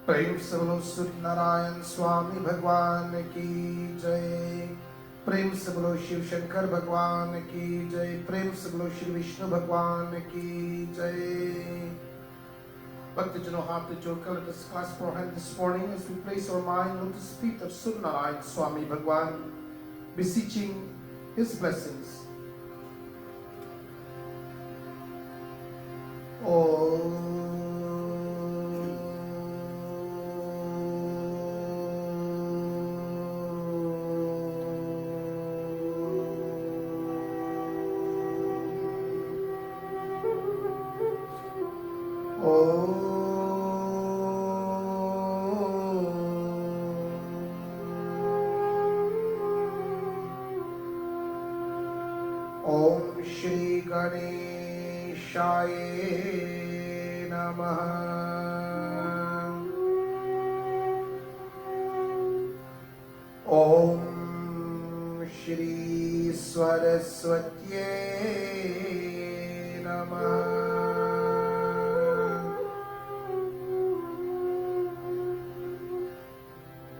प्रेम से बोलो सूर्य नारायण स्वामी भगवान की जय। प्रेम से बोलो शिव शंकर भगवान की जय। प्रेम से बोलो श्री विष्णु भगवान की जय। भक्तजनों, हाथ जोड़कर let us clasp our hand this morning as we place our mind on the feet of Surya Narayan Swami Bhagwan, beseeching his blessings. Om Shri Ganeshaya Namaha. Om Shri Saraswati Namaha.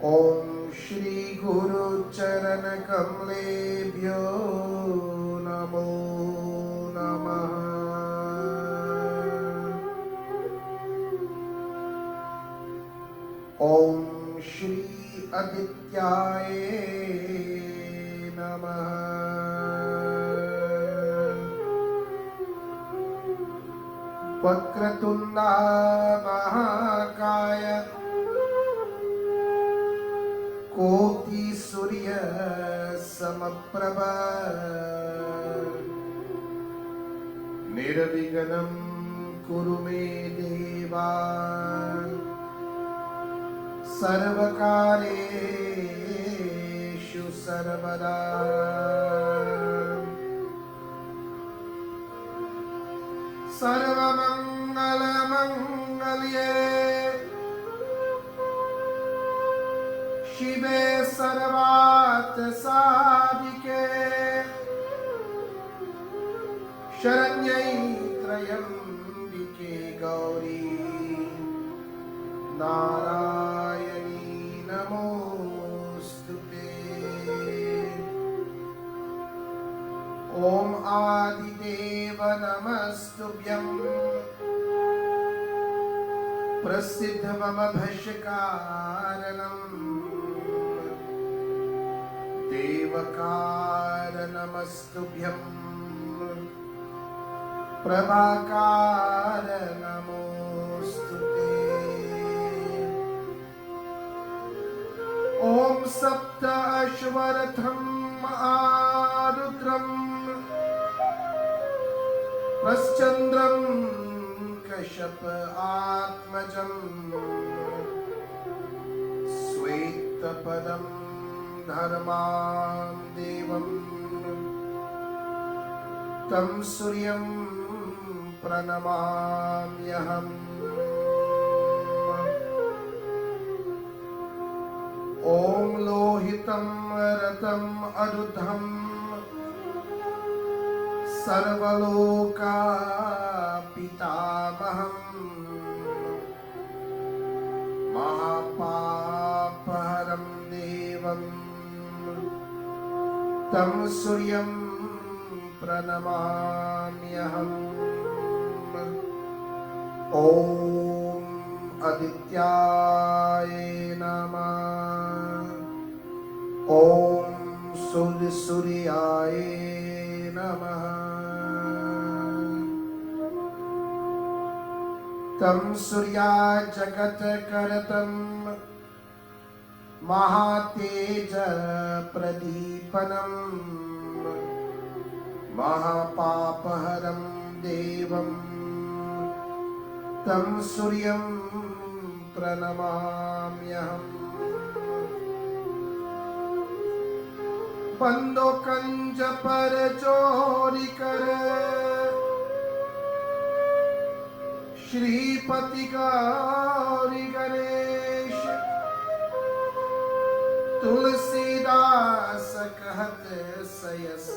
Om Shri Guru Charana Kamlebhyo Namo Namaha. Om Shri Adityaya Namaha. Vakratunda Mahakaya Koti Surya Samaprabha Nirviganam Kurume Deva Sarvakareshu Sarvada. Sarvamangala Mangalye Shive Sarvat Sadike Sharanyai Trayambike Gauri Narayani Namostute. Om Adideva Namastubhyam Prasiddhavam Bhashkaranam Devakara Namastubhyam Prabhakara Namostute. Om Sapta Ashvaratham Arudram Praschandram Kashyap Atmajam Swetapadam Dharmam Devam Tam Suryam Pranamamyaham. Om Lohitam Ratam Adudham Sarvaloka Pitamaham Mahapapaharam Devam Tam Suryam Pranamamyaham. Om Adityaya Namah. Om Suryaya Namah. Tam Surya Jagat Karatam Mahateja Pradipanam Mahapapaharam Devam Tam Suryam Pranamamyaham. Bando Kanja Par Chori Kare Shripati Gauri Ganesh Tulsidas Kahat Sayas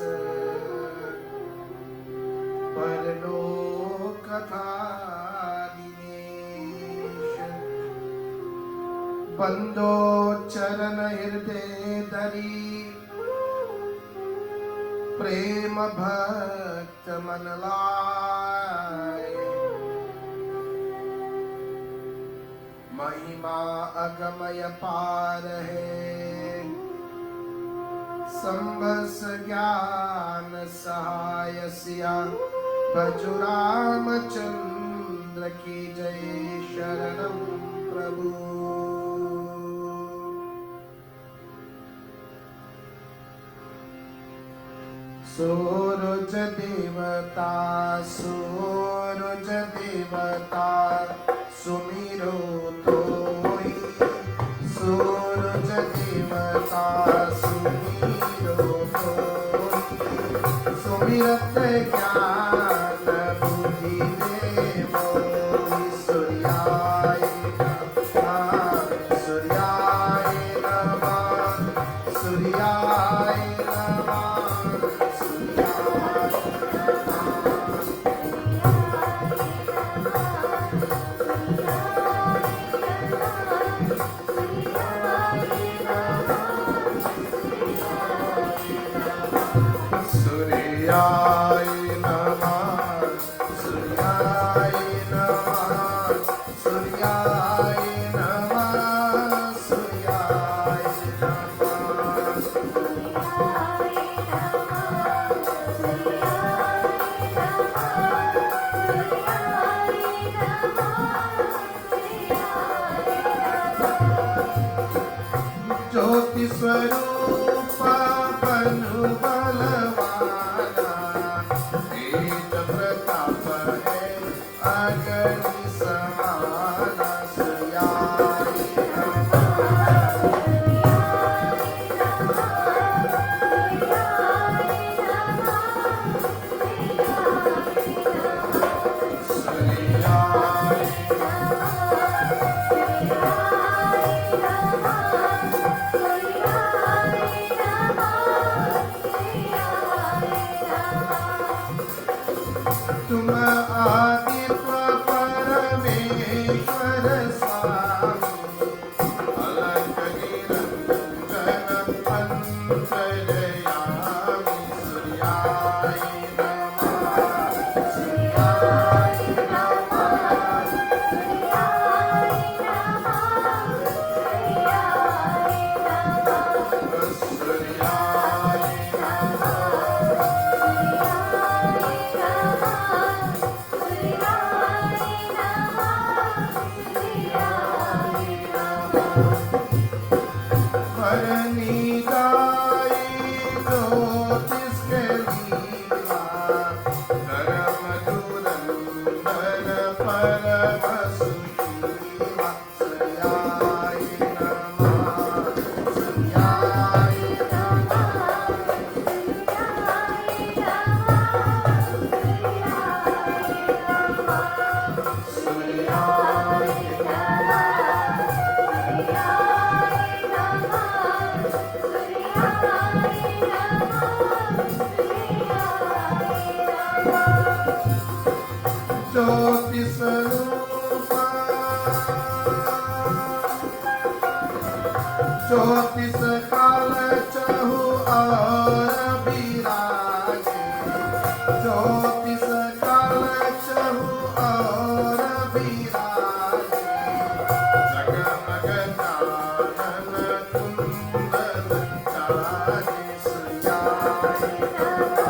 Parlo Katha Dinesh बंदो चरण हृदय धरी प्रेम भक्त मन लाए महिमा अगमय पार है संभस ज्ञान सहाय सिया भजु रामचंद्र की जय शरणम प्रभु। सूरज देवता सुमिरो तोई सूरज देवता सुमिरो तोई सुमिरत ज्ञान बुद्धि देवो सूर्याय नमः सूर्याय नमः सूर्याय नमः सूर्याय नमः सूर्याय नमः सूर्याय नमः सूर्याय नमः ज्योति स्वरूप बनु बलवाना तेज प्रताप है अगणि समाना सूर्याय तुम आदित्य परमेश्वर स्वामी अलग निरंजन अंतर्यामी सूर्याय नमः सूर्याय नमः ज्योति स्वरूप ज्योतिष काल चहु और विराजे ज्योतिष काल चहु और विराजे जगमग कानन कुंडल चारे सूर्याय नमः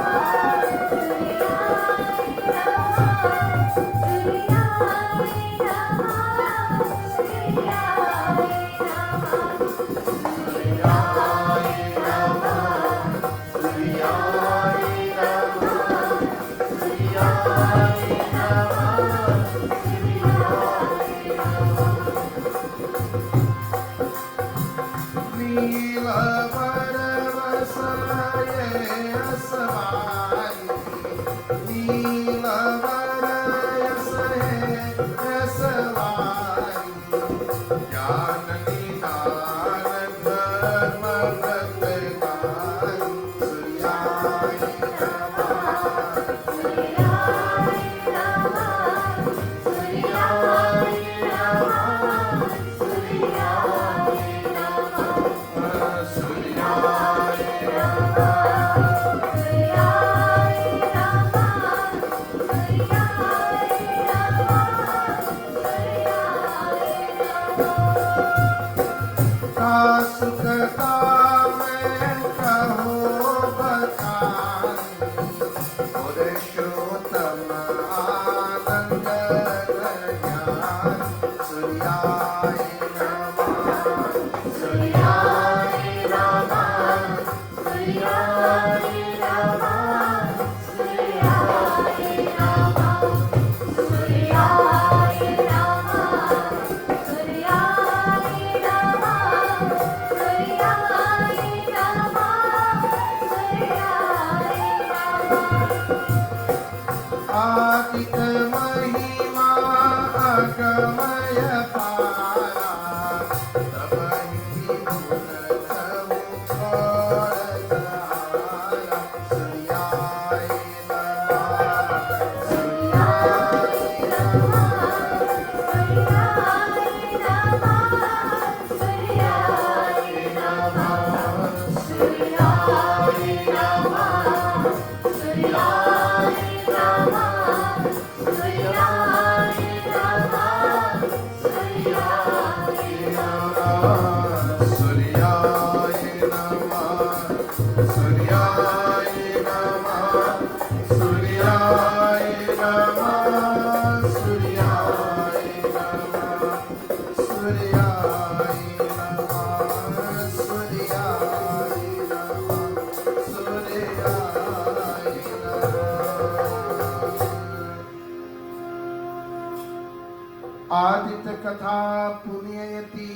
अमृत कथा पुण्ययति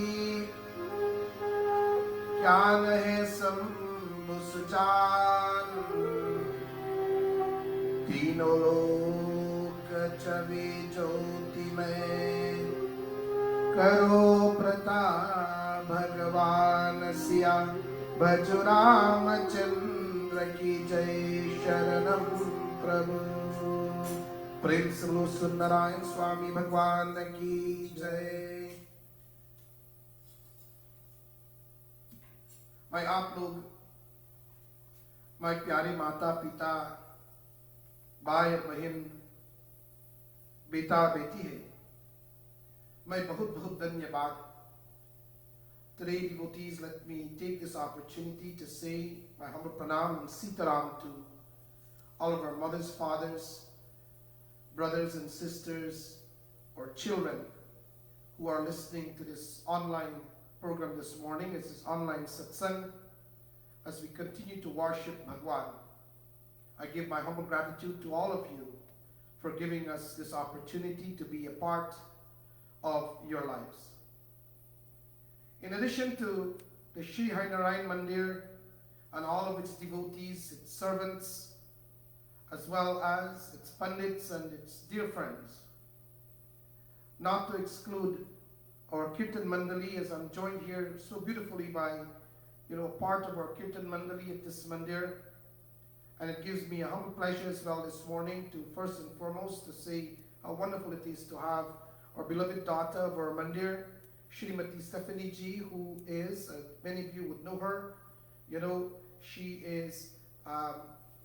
ज्ञान है शंभु सुजान तीनों लोक छवि ज्योति में करो प्रताप भगवान सिया भजो रामचंद्र की जय शरणम प्रभु। प्रेम से बोलो सुंदरायण स्वामी भगवान की जय। मैं आप लोग, मैं प्यारे माता पिता, भाई बहन, बेटा बेटी है, मैं बहुत बहुत धन्यवाद। Today, devotees, let me take this opportunity to say my humble pranam and sitaram to all of our mothers, fathers, brothers and sisters, or children who are listening to this online program this morning. This is online satsang as we continue to worship Bhagwan. I give my humble gratitude to all of you for giving us this opportunity to be a part of your lives. In addition to the Sri Hari Narayan Mandir and all of its devotees, its servants, as well as its pandits and its dear friends, not to exclude our Kirtan Mandali, as I'm joined here so beautifully by, part of our Kirtan Mandali at this Mandir. And it gives me a humble pleasure as well this morning to first and foremost to say how wonderful it is to have our beloved daughter of our Mandir, Srimati Stephanie Ji, who is, many of you would know her, she is,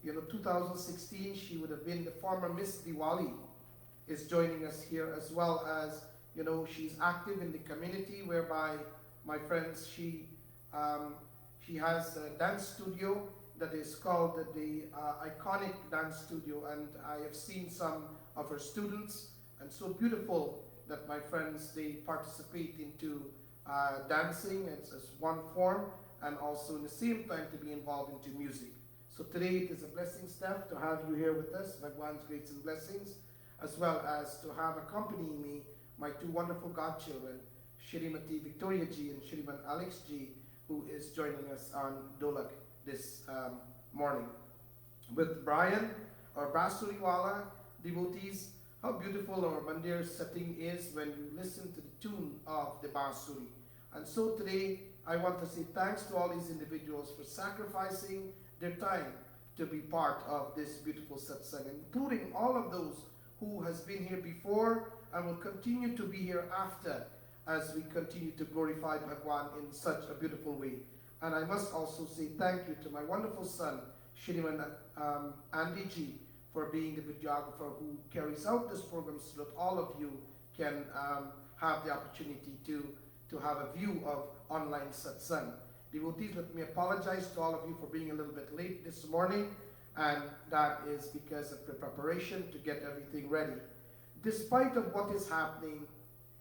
2016, she would have been the former Miss Diwali, is joining us here, as well as, she's active in the community, whereby, my friends, she has a dance studio that is called the Iconic Dance Studio, and I have seen some of her students, and so beautiful that my friends, they participate into dancing as one form, and also in the same time to be involved into music. So today it is a blessing, Steph, to have you here with us, Bhagwan's grace and blessings, as well as to have accompanying me my two wonderful godchildren, Shrimati Victoria Ji and Shriman Alex Ji, who is joining us on Dolak this morning. With Brian, our Basuriwala devotees, how beautiful our Mandir setting is when you listen to the tune of the Basuri. And so today, I want to say thanks to all these individuals for sacrificing their time to be part of this beautiful satsang, including all of those who has been here before and will continue to be here after, as we continue to glorify Bhagwan in such a beautiful way. And I must also say thank you to my wonderful son, Shriman Andy Ji, for being the videographer who carries out this program so that all of you can have the opportunity to have a view of online satsang. Devotees, let me apologize to all of you for being a little bit late this morning, and that is because of the preparation to get everything ready. Despite of what is happening,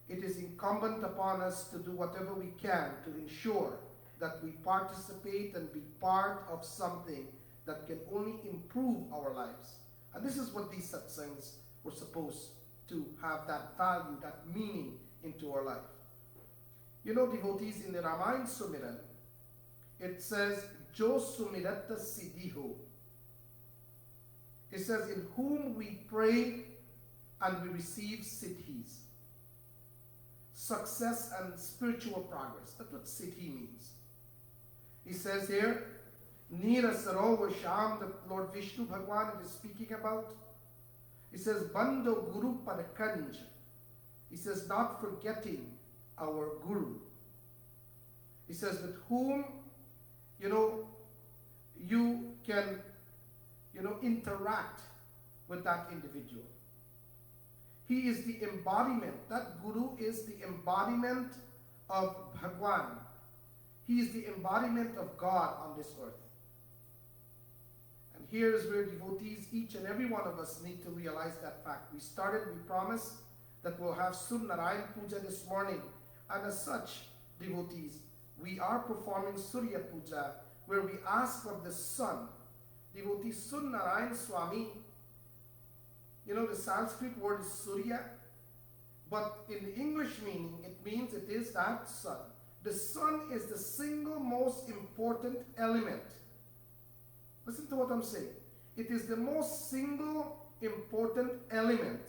it is incumbent upon us to do whatever we can to ensure that we participate and be part of something that can only improve our lives. And this is what these satsangs were supposed to have, that value, that meaning into our life. Devotees, in the Ramayana Sumiran, it says, Jo Sumirata Siddhiho. It says, in whom we pray and we receive siddhis. Success and spiritual progress. That's what siddhi means. He says here, Nira Sarova Sham, that Lord Vishnu Bhagwan is speaking about. He says, Bando Guru Padakanj. He says, not forgetting our Guru. He says, with whom, you can, interact with that individual. He is the embodiment. That Guru is the embodiment of Bhagwan. He is the embodiment of God on this earth. And here is where devotees, each and every one of us, need to realize that fact. We promised that we'll have Sunnarayan Puja this morning. And as such, devotees, we are performing Surya Puja, where we ask of the sun. Devotee Sunnarayan Swami, the Sanskrit word is Surya. but in the English meaning, it means it is that sun. The sun is the single most important element. Listen to what I'm saying. It is the most single important element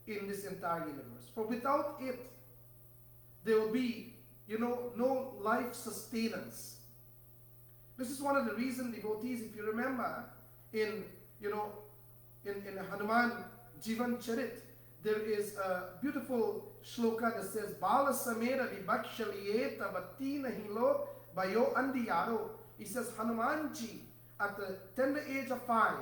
in this entire universe. For without it, there will be, no life sustenance. This is one of the reasons, devotees, if you remember, in Hanuman Jivan Charit, there is a beautiful shloka that says, Bala Samera Vibhakshaliyeta Bhattina Hilo Bayo Andiyaro. He says, Hanumanji, at the tender age of 5,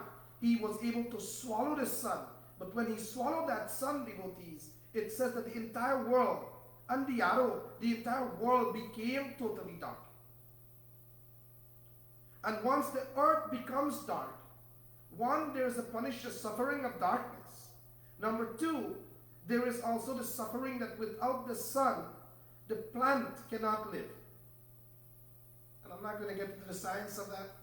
he was able to swallow the sun. But when he swallowed that sun, devotees, it says that the entire world, Andiyaro, the entire world became totally dark. And once the earth becomes dark, one, there is a suffering of darkness. Number 2, there is also the suffering that without the sun, the plant cannot live. And I'm not going to get into the science of that,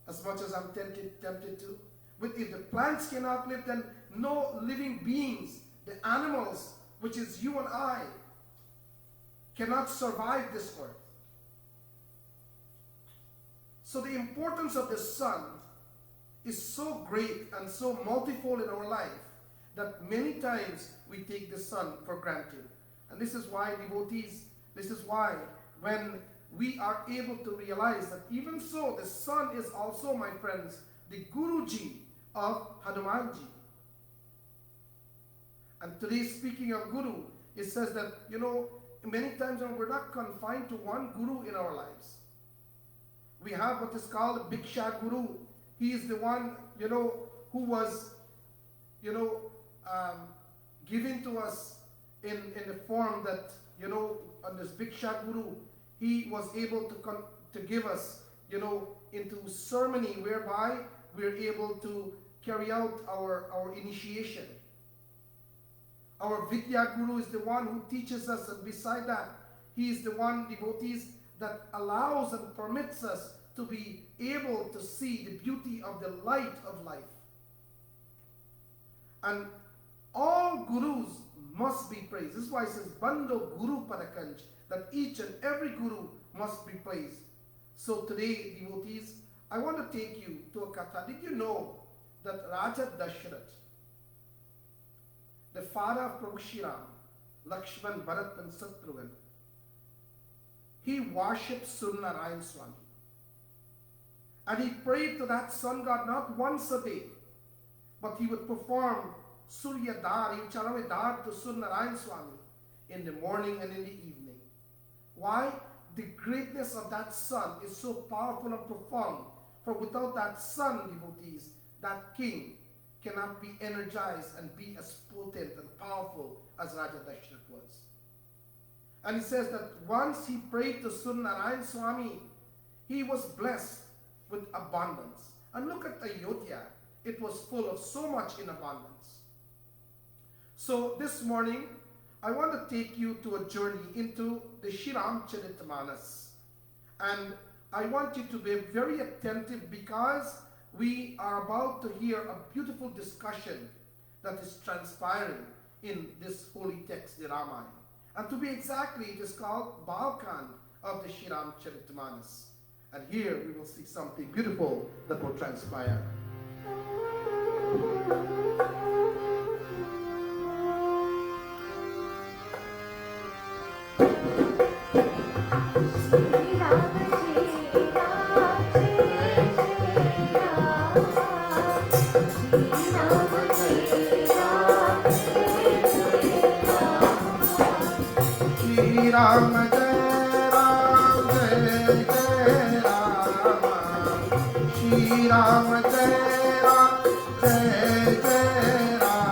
as much as I'm tempted to. But if the plants cannot live, then no living beings, the animals, which is you and I, cannot survive this earth. So the importance of the sun is so great and so multifold in our life that many times we take the sun for granted. And this is why, devotees, when we are able to realize that even so, the sun is also, my friends, the Guruji of Hanumanji. And today, speaking of Guru, it says that, many times we're not confined to one Guru in our lives. We have what is called Bhiksha Guru. He is the one, who was, given to us in the form that, on this Bhiksha Guru, he was able to give us, into ceremony whereby we're able to carry out our initiation. Our Vidya Guru is the one who teaches us, and beside that, he is the one, devotees, that allows and permits us to be able to see the beauty of the light of life. And all gurus must be praised. This is why it says, Bando Guru Parakanj, that each and every guru must be praised. So today, devotees, I want to take you to a katha. Did you know that Raja Dashrath, the father of Prabhu Shri Ram, Lakshman, Bharat and Shatrughan, he worshipped Surya Narayan Swami. And he prayed to that sun god not once a day, but he would perform Surya Dar, he would chalawe Dar to Surya Narayan Swami in the morning and in the evening. Why? The greatness of that sun is so powerful and profound. For without that sun, devotees, that king cannot be energized and be as potent and powerful as Raja Dashrath was. And it says that once he prayed to Surya Narayan Swami, he was blessed with abundance. And look at Ayodhya. It was full of so much in abundance. So this morning, I want to take you to a journey into the Sri Ramcharitmanas. And I want you to be very attentive, because we are about to hear a beautiful discussion that is transpiring in this holy text, the Ramayana. And to be exactly, it is called Balkan of the Sri Ramcharitmanas. And here we will see something beautiful that will transpire. Shri Ram Jai Ram Jai Jai Ram, Shri Ram Jai Ram Jai Jai Ram, Shri Ram Jai Ram Jai Jai Ram, Shri Ram Jai Ram Jai Jai Ram.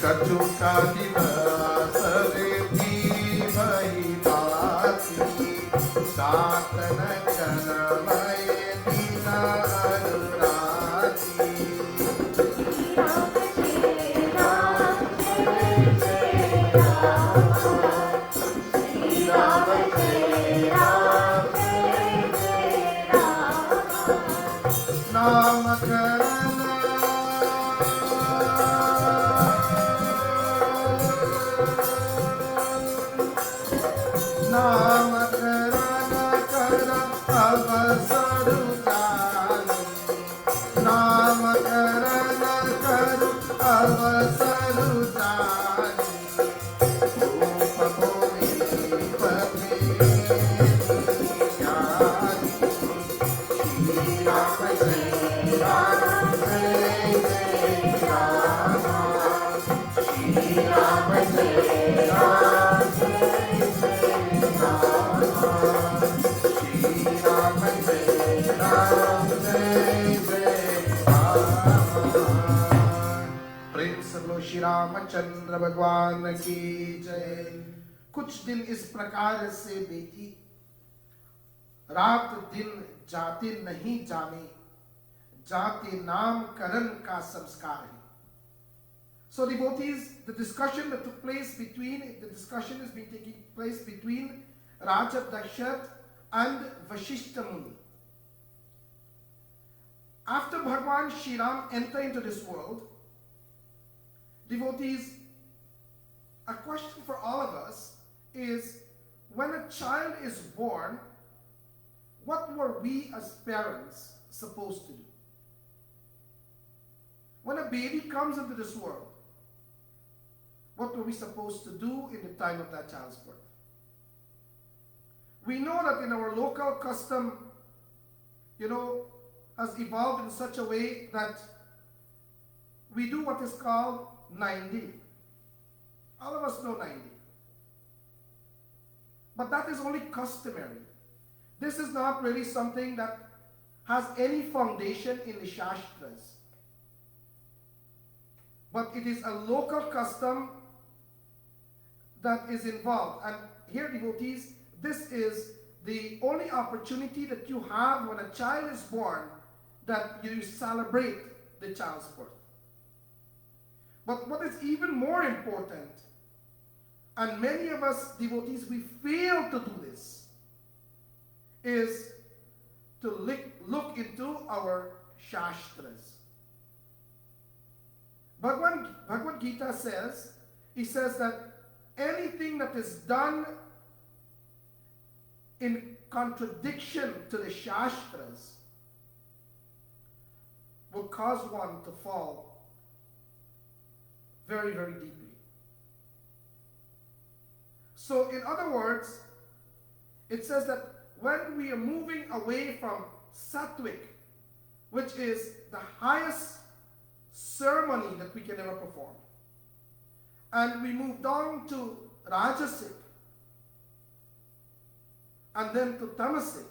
Kachuka Divas Riddhi Bhai Bhati Satana Chanamaya Dina भगवान की जय। कुछ दिन इस प्रकार से बीती, रात दिन जाते नहीं जाने, जाते नामकरण का संस्कार है। So devotees, the discussion that took place between, the discussion is being taking place between Raja Dakshat and Vashishta Muni. After Bhagwan Shri Ram entered into this world, devotees, a question for all of us is, when a child is born, what were we as parents supposed to do? When a baby comes into this world, what were we supposed to do in the time of that child's birth? We know that in our local custom, has evolved in such a way that we do what is called 90. All of us know 90. But that is only customary. This is not really something that has any foundation in the Shastras. But it is a local custom that is involved. And here, devotees, this is the only opportunity that you have when a child is born, that you celebrate the child's birth. But what is even more important, and many of us devotees, we fail to do this, is to look into our Shastras. Bhagavad Gita says, he says that anything that is done in contradiction to the Shastras will cause one to fall very, very deeply. So in other words, it says that when we are moving away from Sattvic, which is the highest ceremony that we can ever perform, and we move down to Rajasic, and then to Tamasic,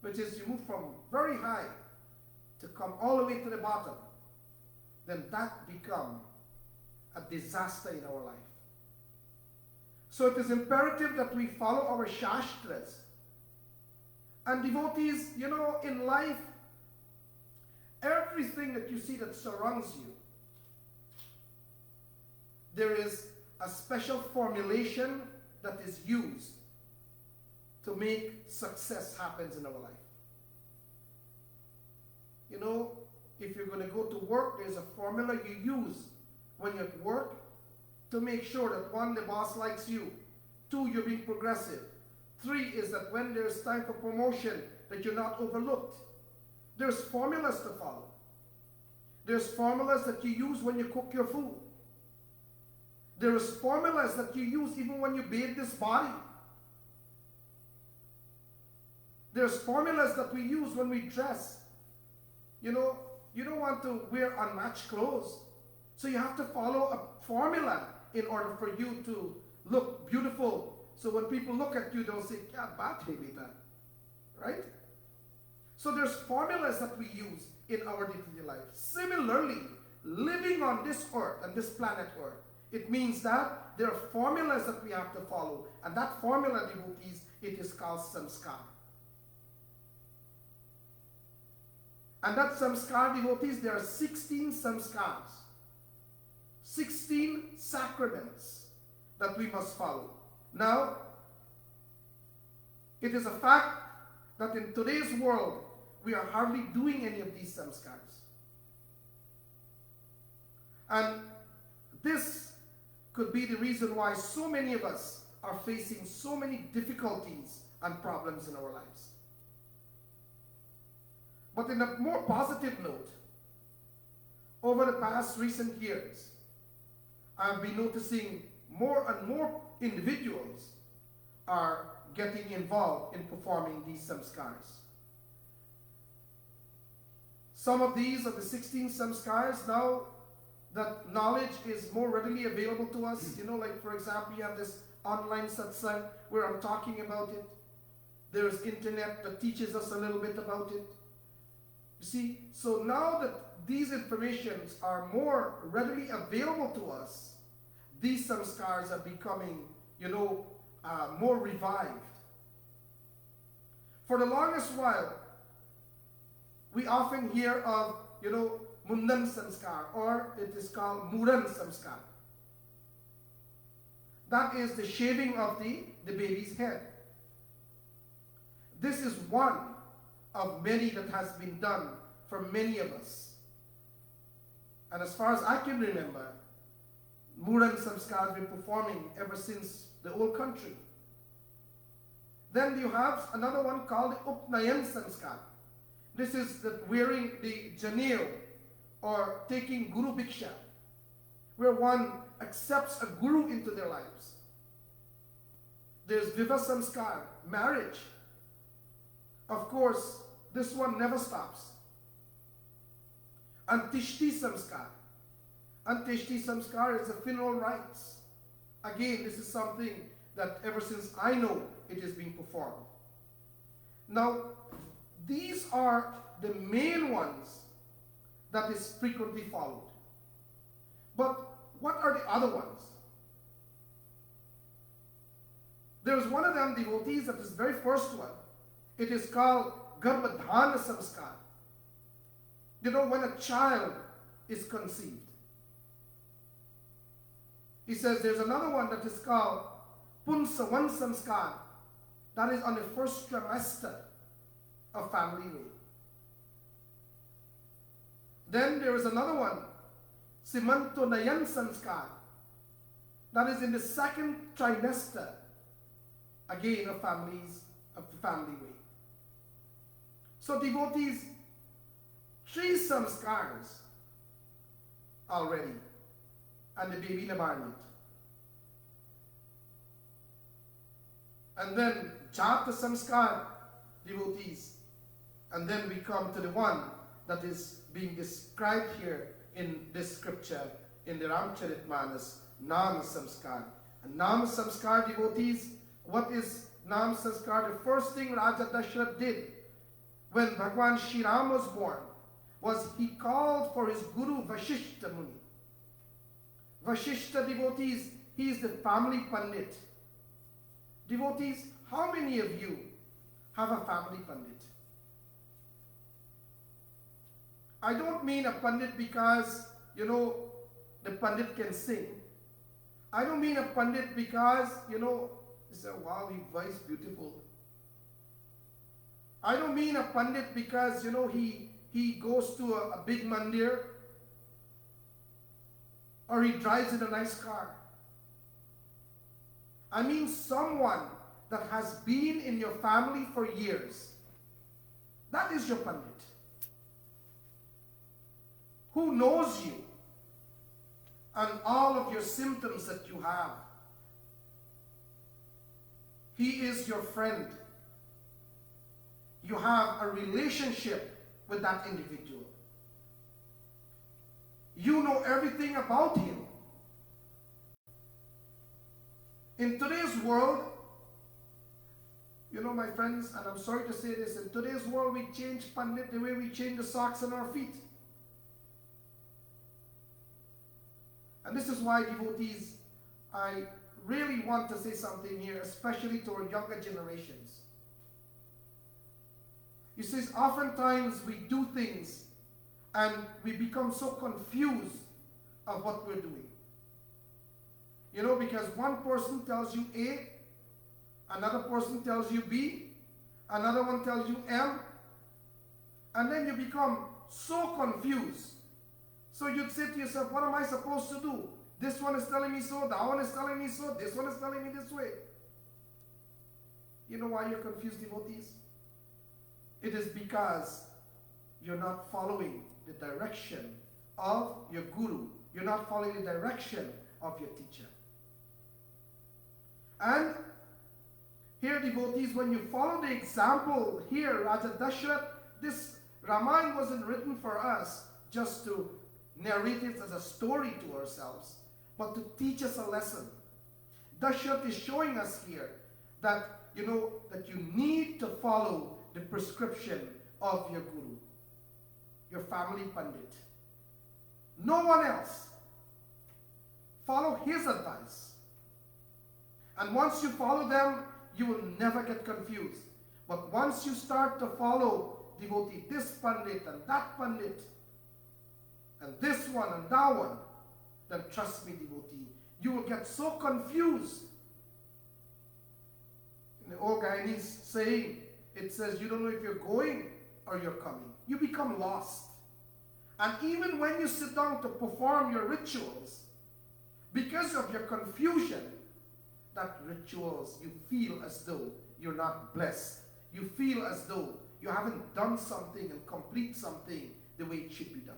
which is you move from very high to come all the way to the bottom, then that becomes a disaster in our life. So it is imperative that we follow our Shastras. And devotees, in life, everything that you see that surrounds you, there is a special formulation that is used to make success happens in our life. If you're going to go to work, there's a formula you use when you're at work to make sure that 1, the boss likes you, 2, you're being progressive, 3 is that when there's time for promotion, that you're not overlooked. There's formulas to follow. There's formulas that you use when you cook your food. There's formulas that you use even when you bathe this body. There's formulas that we use when we dress. You don't want to wear unmatched clothes. So you have to follow a formula in order for you to look beautiful. So when people look at you, they'll say, "Kya baat hai beta?" Right? So there's formulas that we use in our day-to-day life. Similarly, living on this earth and this planet Earth, it means that there are formulas that we have to follow. And that formula, devotees, it is called samskar. And that samskar, devotees, there are 16 samskars, 16 sacraments that we must follow. Now, it is a fact that in today's world, we are hardly doing any of these samskars. And this could be the reason why so many of us are facing so many difficulties and problems in our lives. But in a more positive note, over the past recent years, I've been noticing more and more individuals are getting involved in performing these samskars. Some of these are the 16 samskars. Now that knowledge is more readily available to us, like for example, you have this online satsang where I'm talking about it. There's internet that teaches us a little bit about it. You see, so now that these informations are more readily available to us, these samskars are becoming, more revived. For the longest while, we often hear of, Mundan Samskar, or it is called Muran Samskar. That is the shaving of the baby's head. This is one of many that has been done for many of us. And as far as I can remember, Muran Samskar has been performing ever since the old country. Then you have another one called Upnayan Samskar. This is the wearing the janeau or taking Guru Bhiksha, where one accepts a guru into their lives. There's Viva Samskar, marriage. Of course, this one never stops. Antishti Samskar. Antishti Samskar is the funeral rites. Again, this is something that ever since I know it is being performed. Now, these are the main ones that is frequently followed. But what are the other ones? There's one of them, devotees, that is the very first one. It is called Garbhadhana Samskar. When a child is conceived. He says there's another one that is called Punsavan Samskar. That is on the first trimester of family way. Then there is another one, Simanto Nayan Samskar. That is in the second trimester, again of the family way. So devotees, 3 samskars already, and the baby Nabarnit. And then Jata Samskar, devotees. And then we come to the one that is being described here in this scripture, in the Ramcharitmanas, Nam Samskar. And Nam Samskar, devotees, what is Nam Samskar? The first thing Raja Dashrath did when Bhagwan Shri Ram was born was he called for his guru Vashishta Muni. Vashishta, devotees, he is the family pandit. Devotees, how many of you have a family pandit? I don't mean a pandit because, the pandit can sing. I don't mean a pandit because, you say, wow, his voice beautiful. I don't mean a pandit because, he goes to a big mandir or he drives in a nice car. I mean someone that has been in your family for years. That is your pandit. Who knows you and all of your symptoms that you have. He is your friend. You have a relationship with that individual. You know everything about him. In today's world, my friends, and I'm sorry to say this, in today's world we change pandit the way we change the socks on our feet. And this is why, devotees, I really want to say something here, especially to our younger generations. You see, oftentimes we do things and we become so confused of what we're doing. Because one person tells you A, another person tells you B, another one tells you M, and then you become so confused. So you'd say to yourself, what am I supposed to do? This one is telling me so, that one is telling me so, this one is telling me this way. You know why you're confused, devotees? It is because you're not following the direction of your guru. You're not following the direction of your teacher. And here, devotees, when you follow the example here, Raja Dashrath, this Ramayana wasn't written for us just to narrate it as a story to ourselves, but to teach us a lesson. Dashrath is showing us here that, that you need to follow the prescription of your guru, your family pandit. No one else. follow his advice. And once you follow them, you will never get confused. But once you start to follow devotee, this Pandit and that Pandit, and this one and that one, then trust me, devotee, you will get so confused. In the old Guyanese saying, it says you don't know if you're going or you're coming. You become lost. And even when you sit down to perform your rituals, because of your confusion, that rituals, you feel as though you're not blessed. You feel as though you haven't done something and complete something the way it should be done.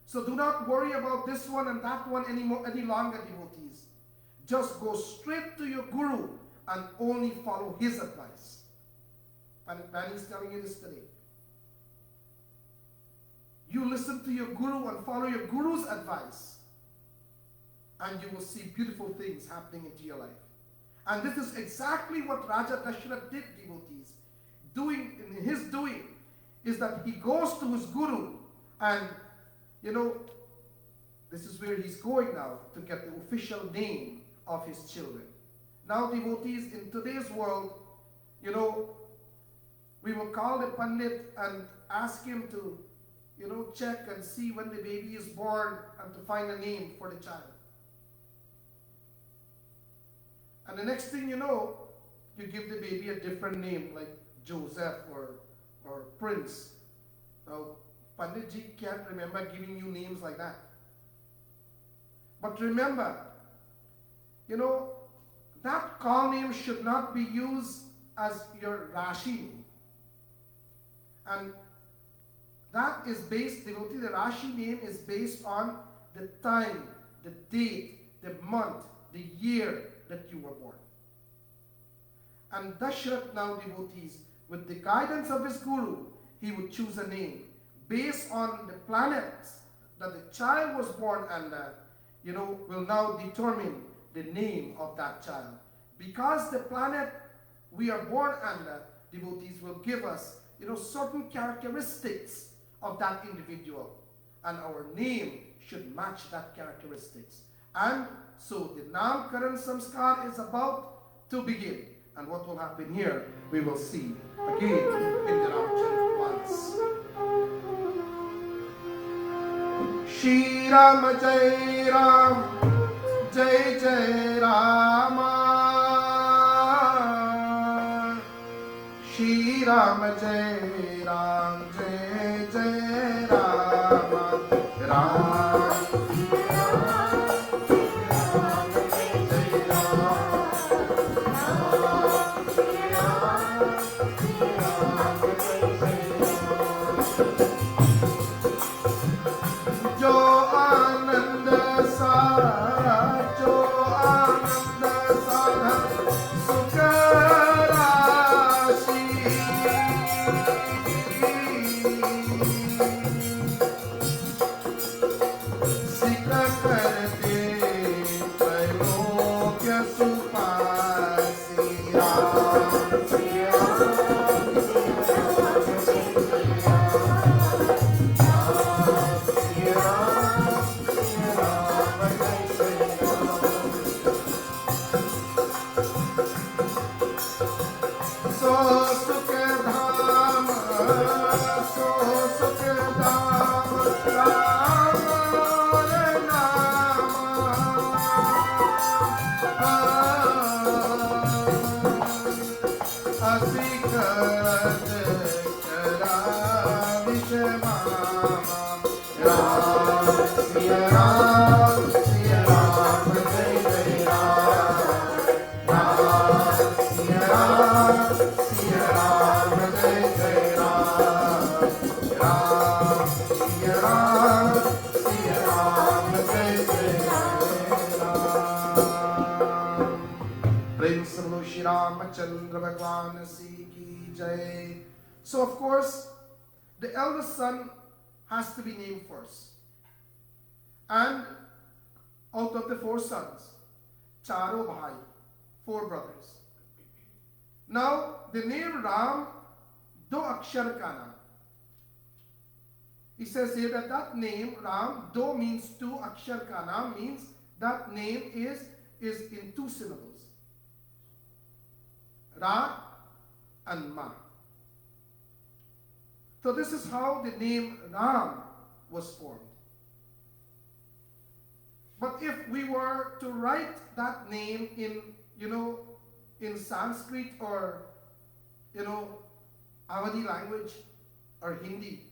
So do not worry about this one and that one any longer, devotees. Just go straight to your guru and only follow his advice. Pani is telling you this today. You listen to your guru and follow your guru's advice, and you will see beautiful things happening into your life. And this is exactly what Raja Dashrath did, devotees. In his doing is that he goes to his guru, and this is where he's going now to get the official name of his children. Now, devotees, in today's world, we will call the Pandit and ask him to, check and see when the baby is born and to find a name for the child. And the next thing you know, you give the baby a different name, like Joseph or Prince. Now, Panditji can't remember giving you names like that. But remember, that call name should not be used as your Rashi name. And that is based, devotee, the Rashi name is based on the time, the date, the month, the year that you were born. And Dashrath now, devotees, with the guidance of his guru, he would choose a name based on the planets that the child was born under, will now determine the name of that child. Because the planet we are born under, devotees, will give us, certain characteristics of that individual. And our name should match that characteristics. And so the Namkaran Samskar is about to begin. And what will happen here, we will see again in the Ramcharit once. Shri Ram Jai Ram, Jai Jai Rama. Shri Ram Jai Ram, Jai Jai Rama. Ram. So of course, the eldest son has to be named first. And out of the 4 sons, Charo Bhai, 4 brothers. Now, the name Ram, do akshar ka naam. He says here that that name, Ram, Do means two, Akshar ka naam means that name is in two syllables. Ra and Ma. So this is how the name Ram was formed. But if we were to write that name in, in Sanskrit or, Awadhi language or Hindi,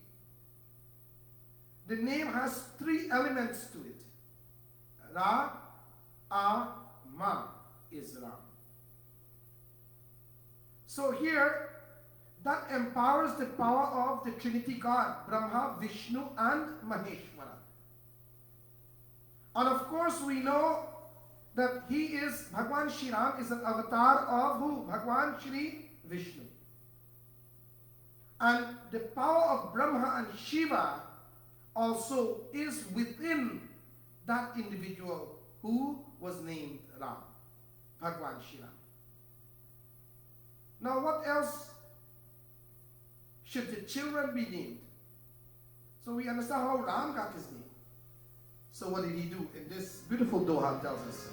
the name has three elements to it. Ra, A, Ma is Ram. So here, that empowers the power of the Trinity God, Brahma, Vishnu and Maheshwara. And of course we know that he is, Bhagwan Shri Ram is an avatar of who? Bhagwan Shri Vishnu. And the power of Brahma and Shiva also is within that individual who was named Ram, Bhagwan Shri Ram. Now what else should the children be named? So we understand how Ram got his name. So what did he do? In this beautiful Doha tells us.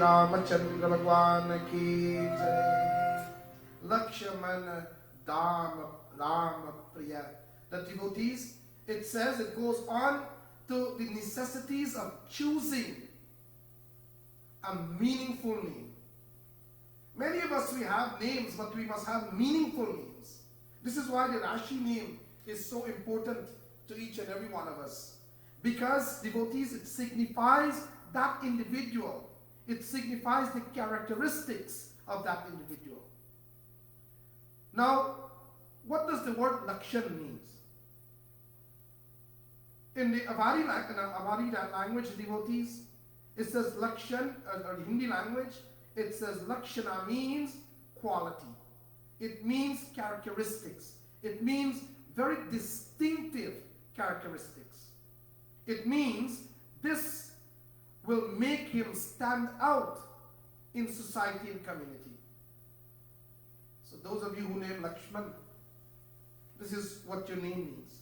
Ramachandra Bhagwan ki jai. Lakshmana Dama Rama Priya. The devotees, it says, it goes on to the necessities of choosing a meaningful name. Many of us, we have names, but we must have meaningful names. This is why the Rashi name is so important to each and every one of us. Because, devotees, it signifies that individual. It signifies the characteristics of that individual. Now, what does the word Lakshan mean? In the Avari language, devotees, it says Lakshan, or the Hindi language, it says Lakshana means quality. It means characteristics. It means very distinctive characteristics. It means this will make him stand out in society and community. So those of you who name Lakshman, this is what your name means.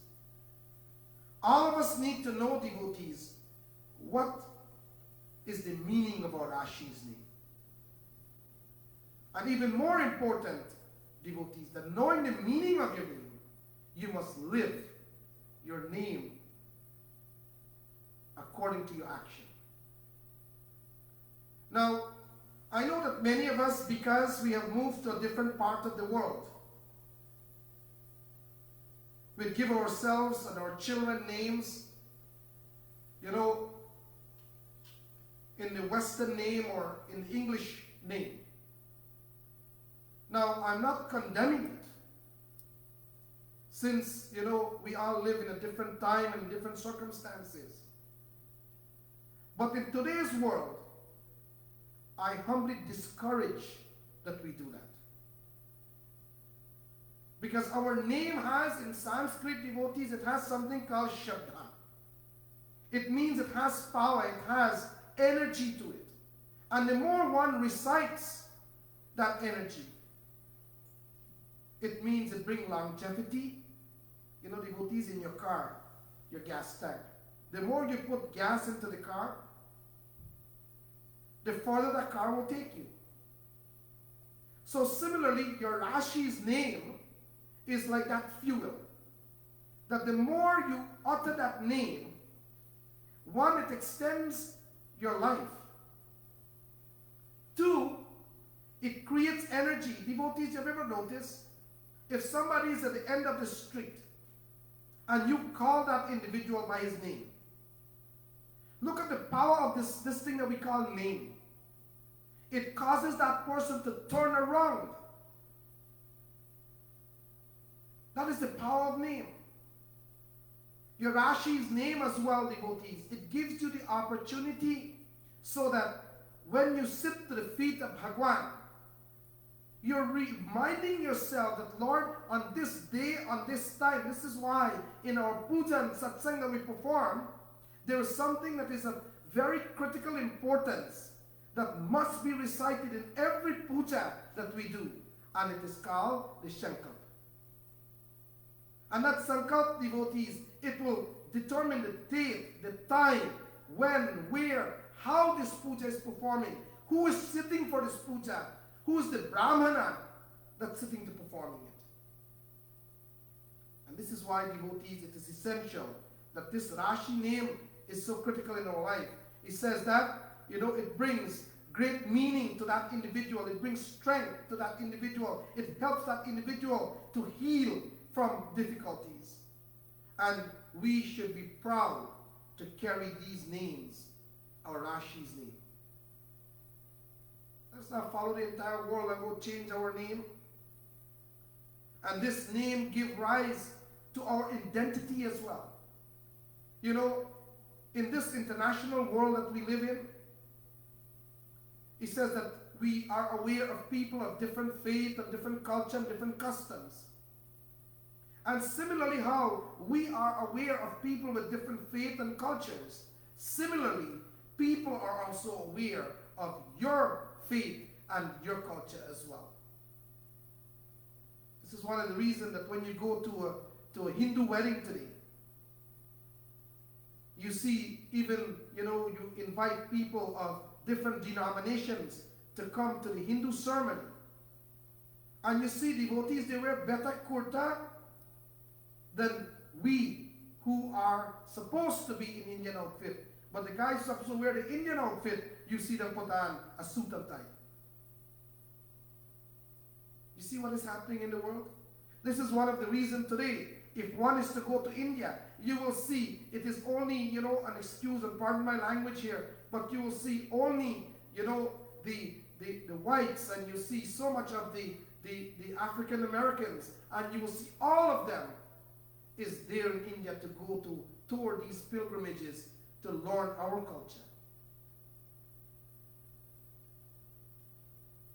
All of us need to know, devotees, what is the meaning of our Rashi's name. And even more important, devotees, that knowing the meaning of your name, you must live your name according to your action. Now, I know that many of us, because we have moved to a different part of the world, we give ourselves and our children names, in the Western name or in the English name. Now, I'm not condemning it, since, we all live in a different time and different circumstances. But in today's world, I humbly discourage that we do that. Because our name has, in Sanskrit, devotees, it has something called Shabda. It means it has power, it has energy to it. And the more one recites that energy, it means it brings longevity, you know, devotees, in your car, your gas tank. The more you put gas into the car, the further that car will take you. So similarly, your Rashi's name is like that fuel. That the more you utter that name, one, it extends your life. Two, it creates energy. Devotees, have you ever noticed? If somebody is at the end of the street and you call that individual by his name, look at the power of this thing that we call name. It causes that person to turn around. That is the power of name. Your Rashi's name as well, devotees, it gives you the opportunity so that when you sit to the feet of Bhagwan, you're reminding yourself that, Lord, on this day, on this time, this is why in our puja and satsang that we perform, there is something that is of very critical importance that must be recited in every puja that we do. And it is called the Sankalp. And that Sankalp, devotees, it will determine the date, the time, when, where, how this puja is performing, who is sitting for this puja, who is the Brahmana that's sitting to performing it. And this is why, devotees, it is essential that this Rashi name is so critical in our life. It says that, you know, it brings great meaning to that individual. It brings strength to that individual. It helps that individual to heal from difficulties. And we should be proud to carry these names, our Rashi's name. Let's not follow the entire world and go change our name. And this name give rise to our identity as well. You know, in this international world that we live in, it says that we are aware of people of different faith and different culture and different customs. And similarly, how we are aware of people with different faith and cultures, similarly, people are also aware of your faith and your culture as well. This is one of the reasons that when you go to a Hindu wedding today, you see even, you know, you invite people of different denominations to come to the Hindu ceremony. And you see devotees, they wear better kurta than we who are supposed to be in Indian outfit. But the guys supposed to wear the Indian outfit, you see them put on a suit and tie. You see what is happening in the world? This is one of the reasons today, if one is to go to India, you will see it is only, you know, an excuse, and pardon my language here, but you will see only, you know, the whites, and you see so much of the African Americans, and you will see all of them is there in India to go to tour these pilgrimages to learn our culture.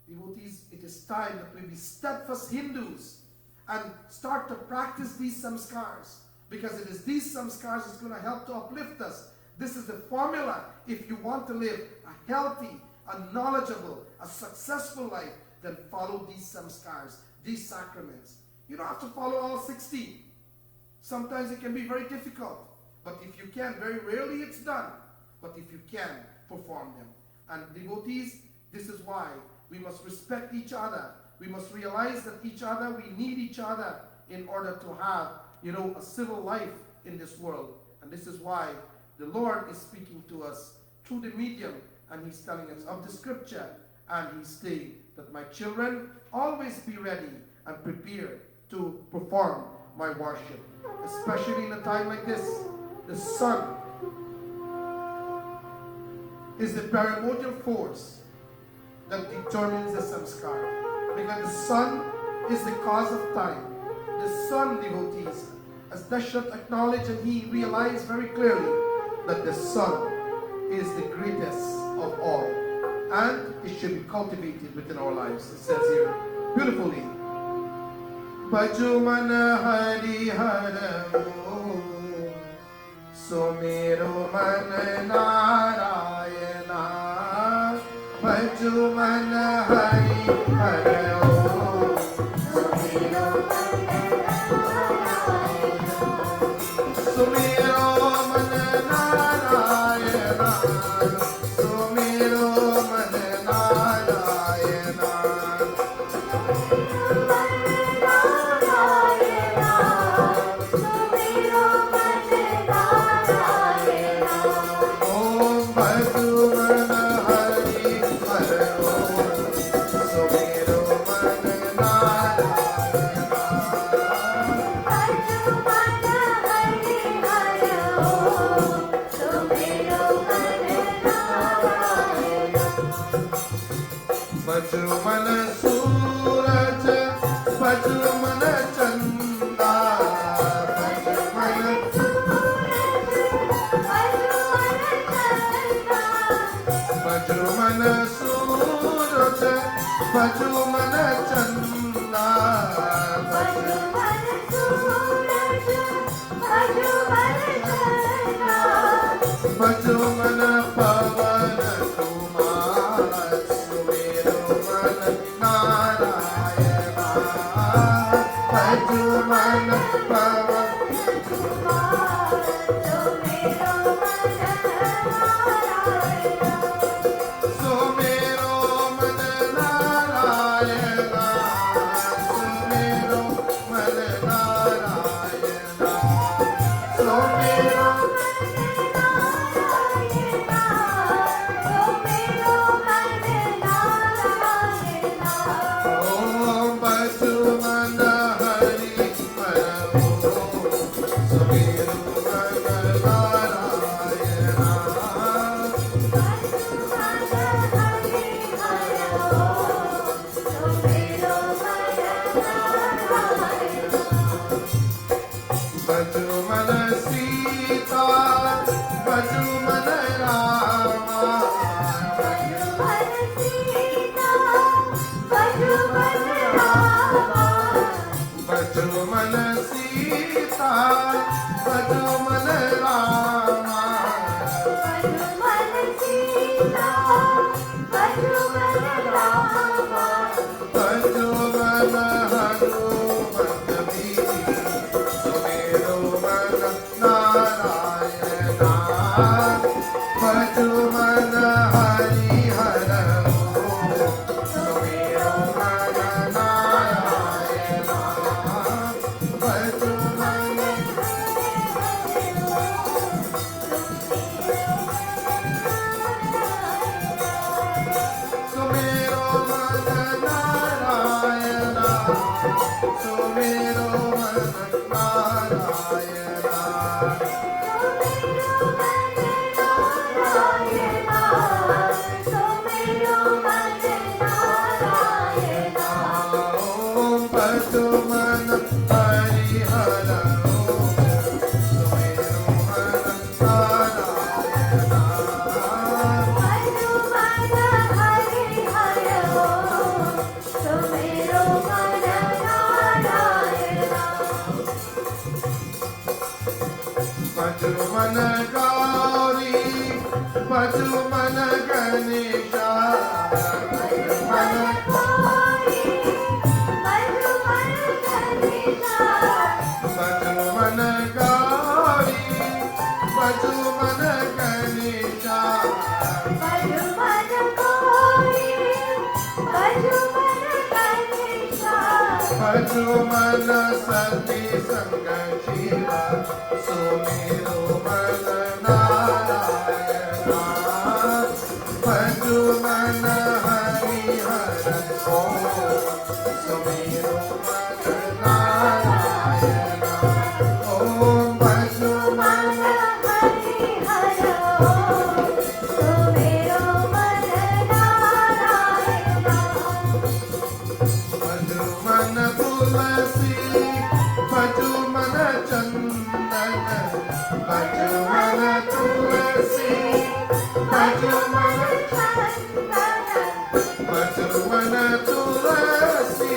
Devotees, it is time that we be steadfast Hindus and start to practice these samskars, because it is these samskars that's going to help to uplift us. This is the formula if you want to live a healthy, a knowledgeable, a successful life. Then follow these samskars, these sacraments. You don't have to follow all 16. Sometimes it can be very difficult, but if you can, very rarely it's done, but if you can, perform them. And devotees, this is why we must respect each other. We must realize that we need each other in order to have, you know, a civil life in this world. And this is why the Lord is speaking to us through the medium, and He's telling us of the scripture, and He's saying that, my children, always be ready and prepared to perform my worship. Especially in a time like this, the sun is the primordial force that determines the samskara. Because the sun is the cause of time. The sun, devotees, as Dashrath acknowledged, and he realized very clearly that the sun is the greatest of all. And it should be cultivated within our lives. It says here beautifully, Bhajuman Hari Haramu Sumiru Man Narayana Bhajuman Hari Haramu Sumiru Man Narayana बजो मन सूरज बजो मन चंदा बजो मन बजो मन सूरज बजो मन चंदा बजो बजो मन पवन कुमार सुमेरो मन नारायण बजो मन पवन सुमेरो मन नारायण सुमेरो मन नारायण सुमेरो ओम बजो मन हरि हरो सुमेरो मन नारायण बजो मन सीता बजो मन रामा बजो मन सीता बजो मन रामा बजो मन हनुमत बीर सुमेरो मन नारायण बजो मन हरि हरो सुमेरो मन नारायण बजो मन सुमेरो मन नारायण सुमेरो मन नारायण ओम बजो मन हरि हरो सुमेरो मन नारायण बजो मन गौरी बजो मन गणेशा बजो मन बजो मन गौरी बजो मन गणेशा बजो मन सती संग शिवा सुमेरो मन नारायण बजो मन हरि हरो सुमेरो मन नारायण ओम बजो मन बजो मन तुलसी बजो मन चंदन बजो मन तुलसी बजो मन बजो मन तुलसी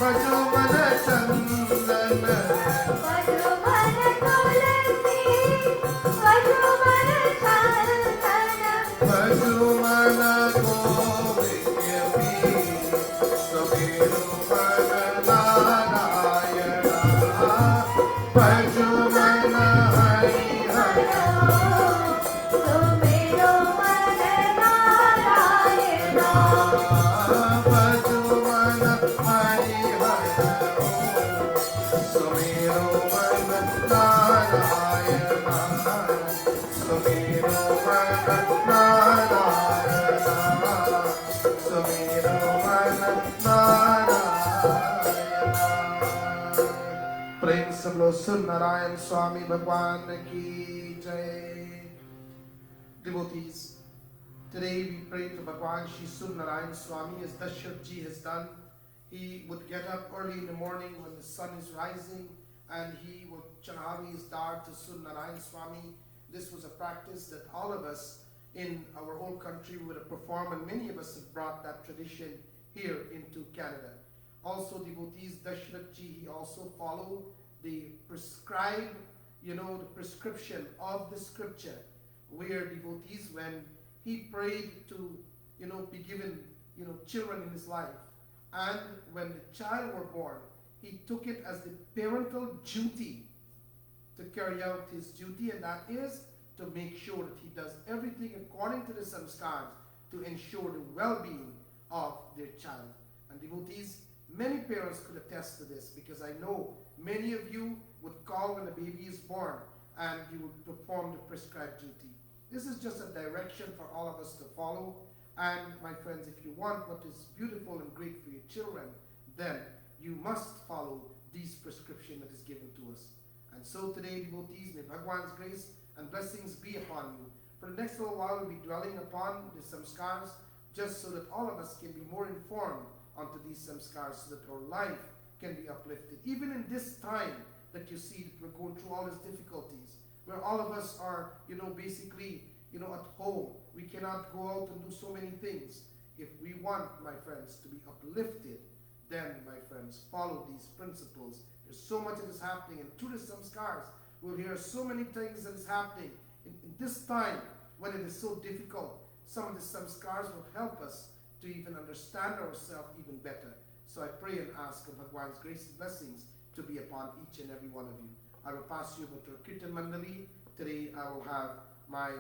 बजो मन चंदन बजो मन गोविंद पीर सुमेरो मन नारायण बजो मन हरि हरो बजो मन हरि हरो सुमेरो मन नारायण सुमेरो मन नारायण सुमेरो मन नारायण प्रेम से बोलो सुर नारायण स्वामी भगवान की जय। Devotees, Today we pray to Bhagwan Shri Narayan Swami as Dashrath Ji has done. He would get up early in the morning when the sun is rising and he would chanavi his dar to Narayan Swami. This was a practice that all of us in our whole country would have performed, and many of us have brought that tradition here into Canada. Also, devotees, Dashrath Ji, he also followed the prescribed, the prescription of the scripture, where devotees, when he prayed to, be given, children in his life, and when the child were born, he took it as the parental duty to carry out his duty, and that is to make sure that he does everything according to the samskars to ensure the well-being of their child. And devotees, many parents could attest to this, because I know many of you would call when a baby is born and you would perform the prescribed duty. This is just a direction for all of us to follow. And my friends, if you want what is beautiful and great for your children, then you must follow these prescription that is given to us. And so today, devotees, may Bhagwan's grace and blessings be upon you. For the next little while, we'll be dwelling upon the samskars, just so that all of us can be more informed onto these samskars, so that our life can be uplifted. Even in this time that you see that we're going through all these difficulties, where all of us are, basically, at home. We cannot go out and do so many things. If we want, my friends, to be uplifted, then, my friends, follow these principles. There's so much that is happening, and through the samskars, we'll hear so many things that is happening. In this time, when it is so difficult, some of the samskars will help us to even understand ourselves even better. So I pray and ask of Bhagwan's grace and blessings to be upon each and every one of you. I will pass you over to our Kirtan Mandali. Today I will have my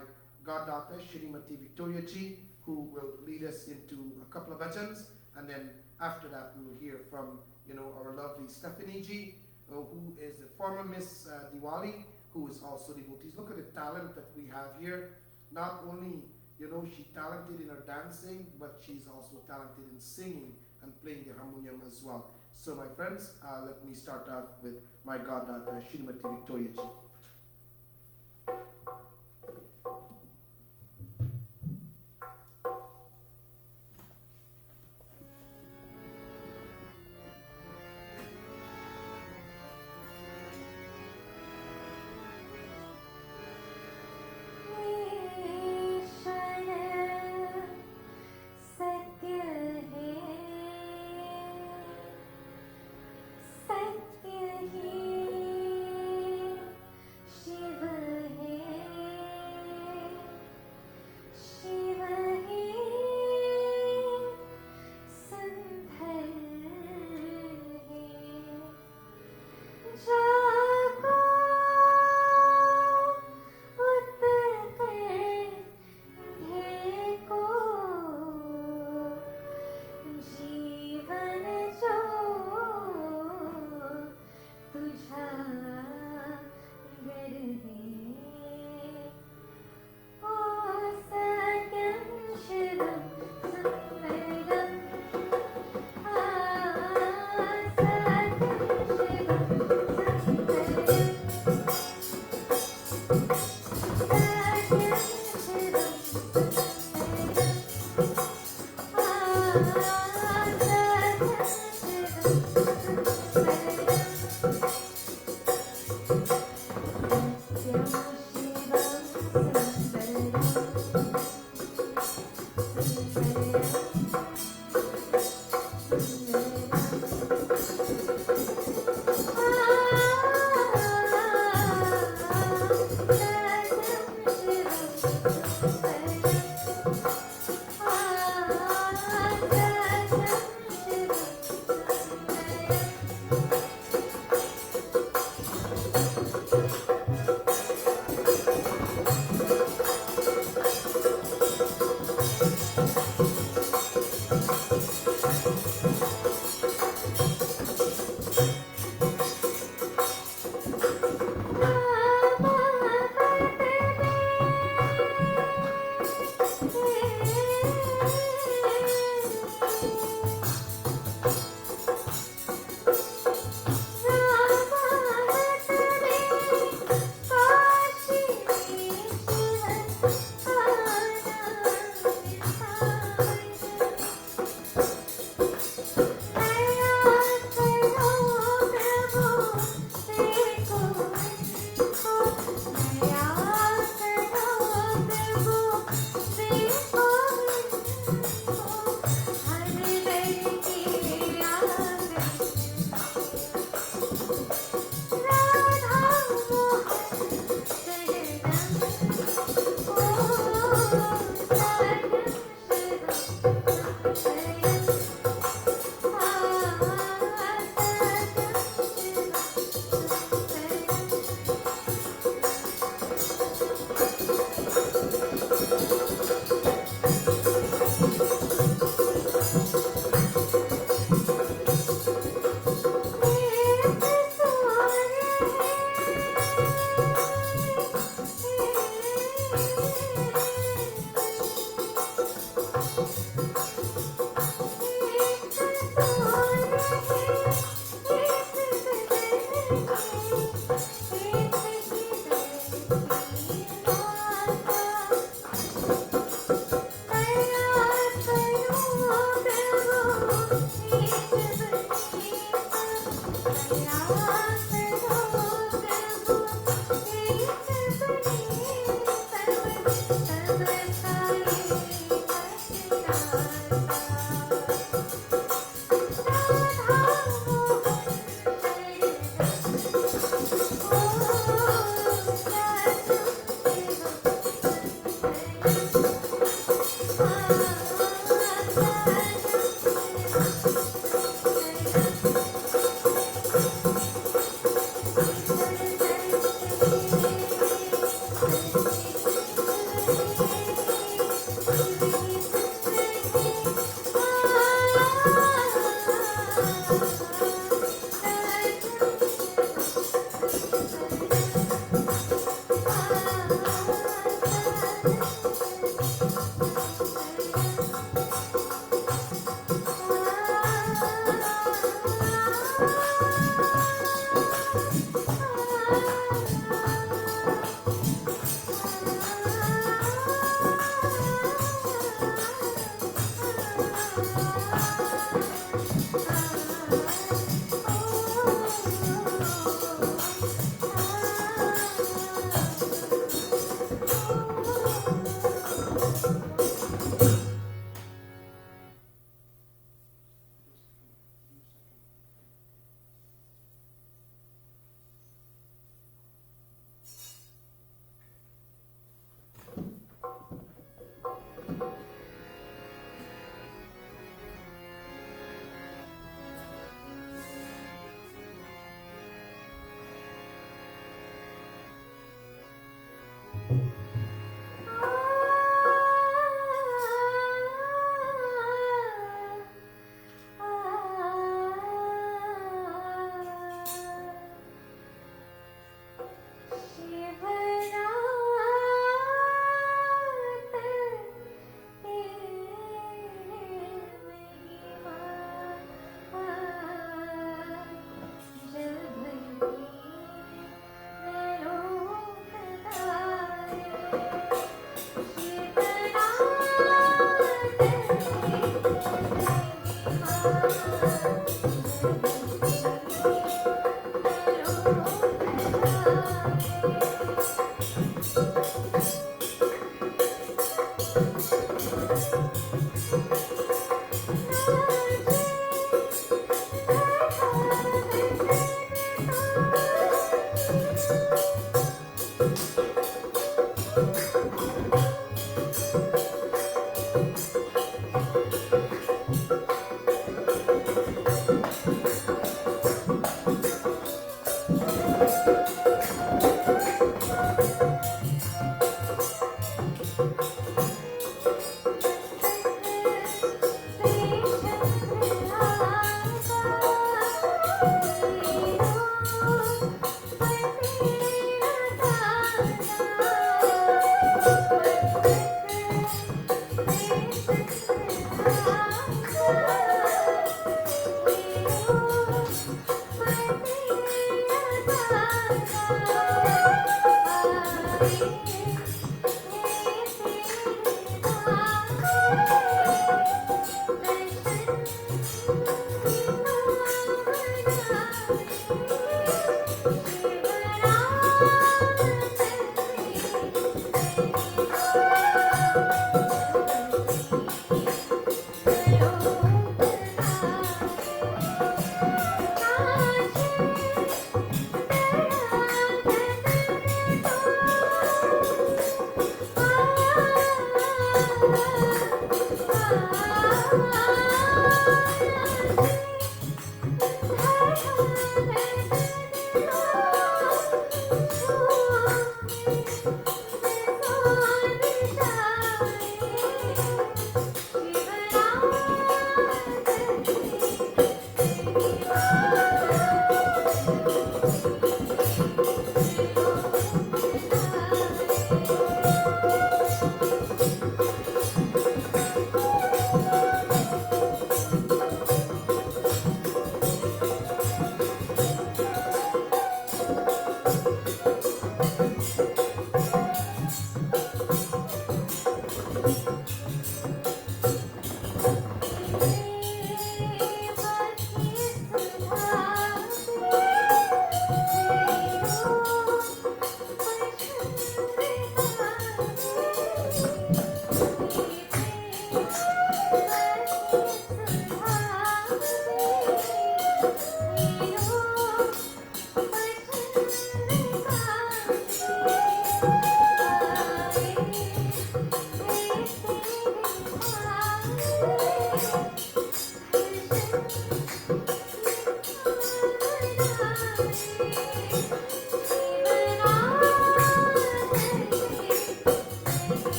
goddaughter, Shrimati Victoria Ji, who will lead us into a couple of bhajans, and then after that we will hear from, our lovely Stephanie Ji, who is the former Miss Diwali, who is also devotees. Look at the talent that we have here. Not only, she's talented in her dancing, but she's also talented in singing and playing the harmonium as well. So my friends, let me start off with my goddaughter, Shrimati Victoria Ji.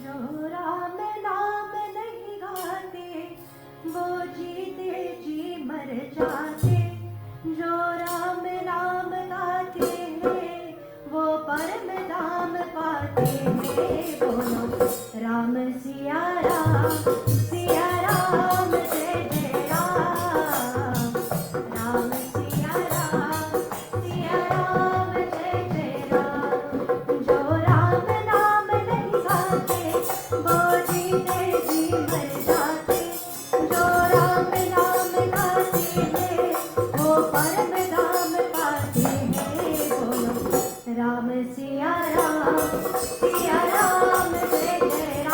जो राम नाम नहीं गाते वो जीते जी मर जाते। जो राम नाम गाते हैं वो परम धाम पाते हैं। बोलो राम सिया राम जय जय राम। राम सिया राम जय जय राम। जो राम नाम नहीं गाते वो जीते जी मर जाते। जो राम नाम गाते हैं वो परम धाम पाते हैं। बोलो राम सिया राम जय जय राम। राम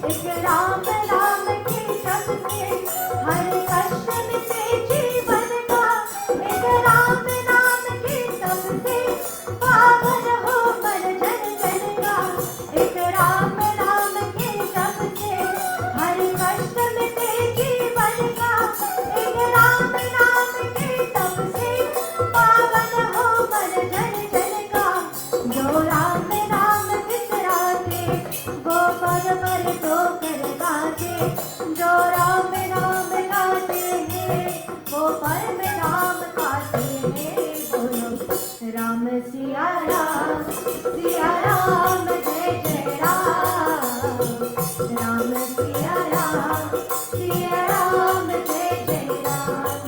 एक राम राम के शब्द से हर कष्ट मिटे जीवन का। एक राम नाम के शब्द से पावन हो मन जन जन का। एक राम नाम के शब्द से हर कष्ट मिटे जीवन का। एक राम नाम के शब्द से पावन हो मन जन जन का। जो राम नाम बिसराते वो पद पर ठोकर खाते। जो राम नाम गाते हैं वो परम धाम पाते हैं। बोलो राम सिया राम जय जय राम। राम सिया राम जय जय राम।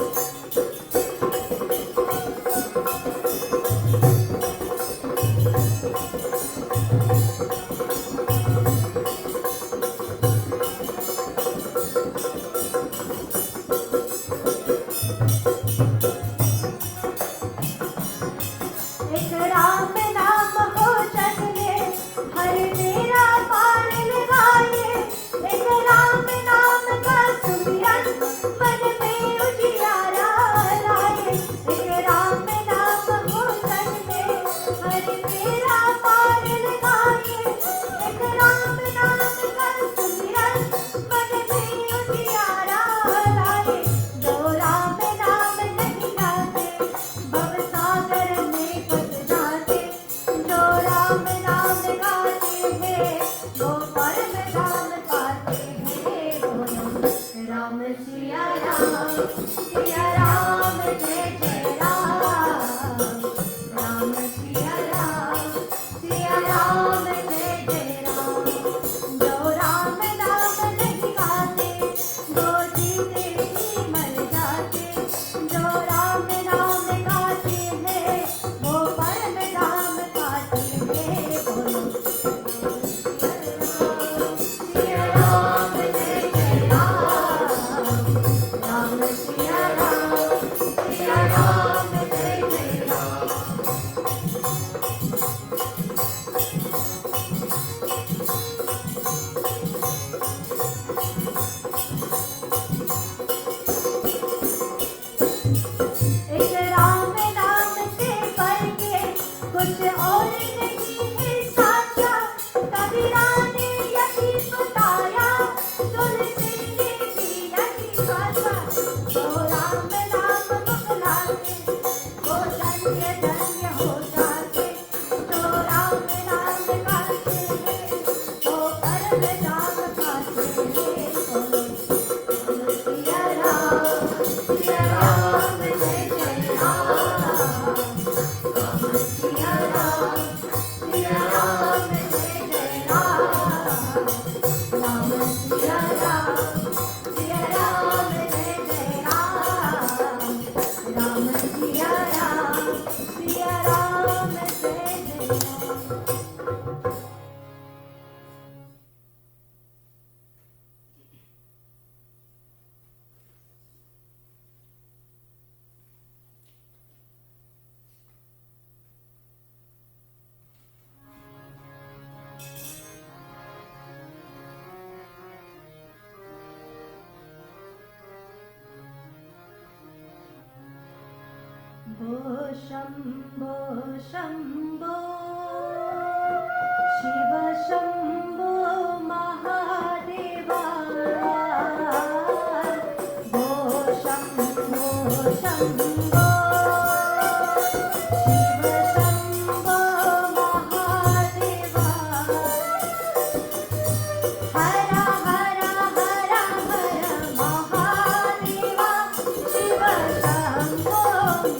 एक राम नाम हो जग में हर तेरा पार लगाए। एक राम नाम का सुमिरन मन में उजियारा लाए। एक राम नाम हो जग में हर तेरा पार लगाए। एक राम नाम का सुमिरन मन में उजियारा लाए। जो राम नाम नहीं गाते भव सागर में फंस जाते। शम्भो शम्भो शिव शम्भो महादेवा भो शम्भो शम्भो शिव शम्भो महादेवा हर हर हर हर महादेवा शिव शम्भो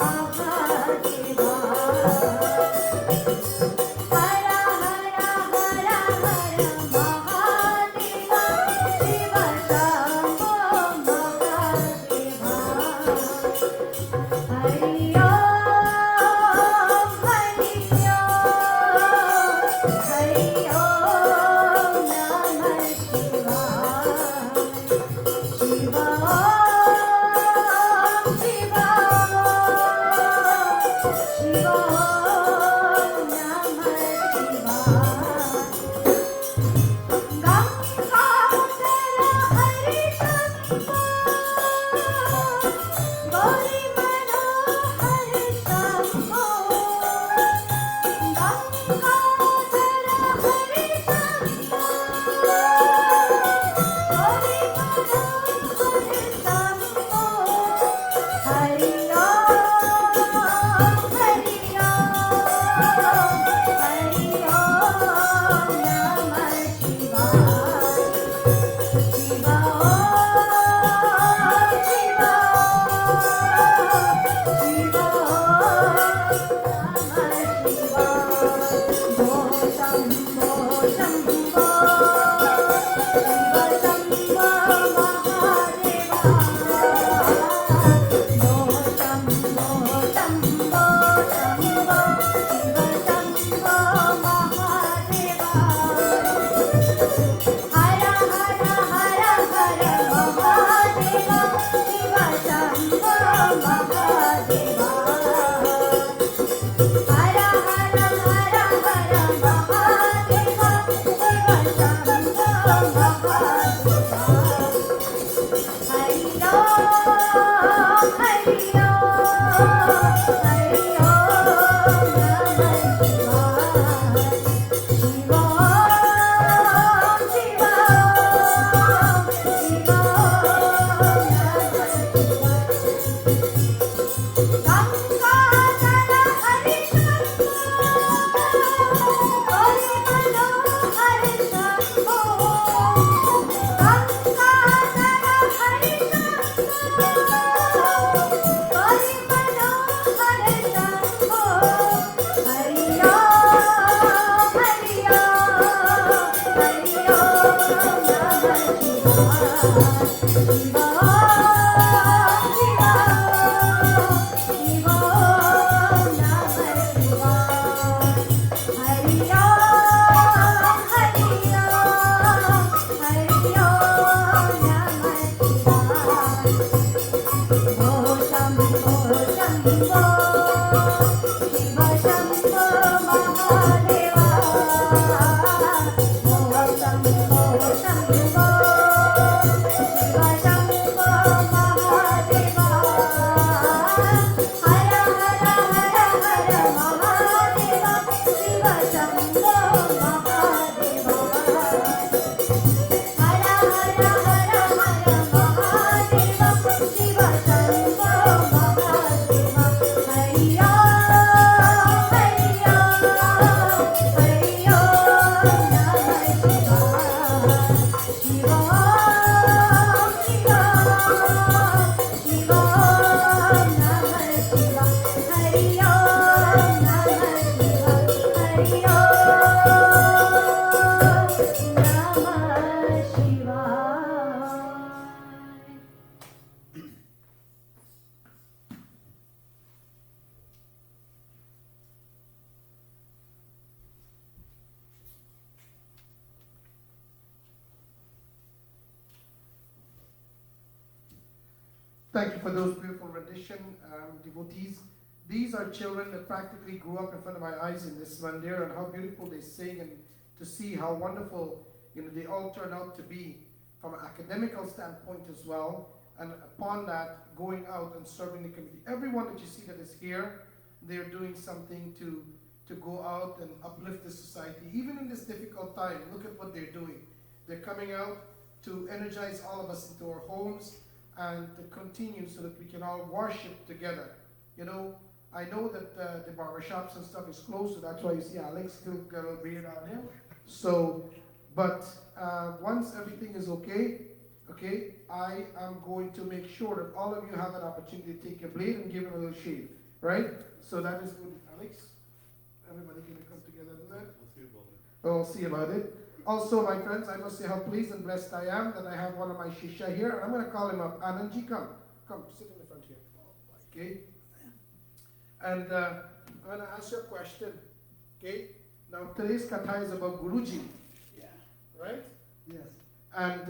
महादेवा हर हर हर हर महादेवा शिव शम्भो महादेवा हरि ओम हरि ओम नमः शिवाय शिव ओम शिव ओम नमः शिवाय गंगाधर हरि शंभो गौरी मनोहर शंभो गंगाधर हरि शंभो गौरी मनोहर शंभो हरि ओम हरि ओम नमः शिवाय शिव ओम शिव शम्भो शम्भो शिव शम्भो महादेवा भो शम्भो शम्भो शम्भो शिव शम्भो महादेवा हर हर हर हर महादेवा शिव शम्भो महादेवा हर हर हर हर महादेवा शिव शम्भो महादेवा हरि ओम हरि ओम नमः शिवाय शिव ओम शिव ओम नमः गंगाधर हरि शंभो गौरी मनोहर शंभो गंगाधर हरि शंभो गौरी मनोहर शंभो हरि ओम हरि ओम नमः शिवाय शिव ओम शिव ओम नमः शिवाय हरि ओम हरि ओम नमः शिवाय भो शम्भो शम्भो शिव शम्भो महादेवा भो शम्भो शम्भो शिव शम्भो महादेवा हर हर हर हर महादेवा शिव शम्भो महादेवा हर हर हर हर महादेवा शिव शम्भो महादेवा हरि ओम हरि ओम नमः Thank you for those beautiful rendition, devotees. These are children that practically grew up in front of my eyes in this mandir, and how beautiful they sing, and to see how wonderful they all turned out to be from an academical standpoint as well, and upon that, going out and serving the community. Everyone that you see that is here, they're doing something to go out and uplift the society. Even in this difficult time, look at what they're doing. They're coming out to energize all of us into our homes and to continue so that we can all worship together. You know, I know that the barbershops and stuff is closed, so that's why you see Alex still got a beard on him. So, but once everything is okay, I am going to make sure that all of you have an opportunity to take a blade and give him a little shave, right? So that is good, Alex. Everybody can come together and do that. We'll see about it. Also, my friends, I must say how pleased and blessed I am that I have one of my shisha here, and I'm going to call him up. Anandji, come, sit in the front here. Okay. And I'm going to ask you a question. Okay. Now today's katha is about Guruji. Yeah. Right? Yes. And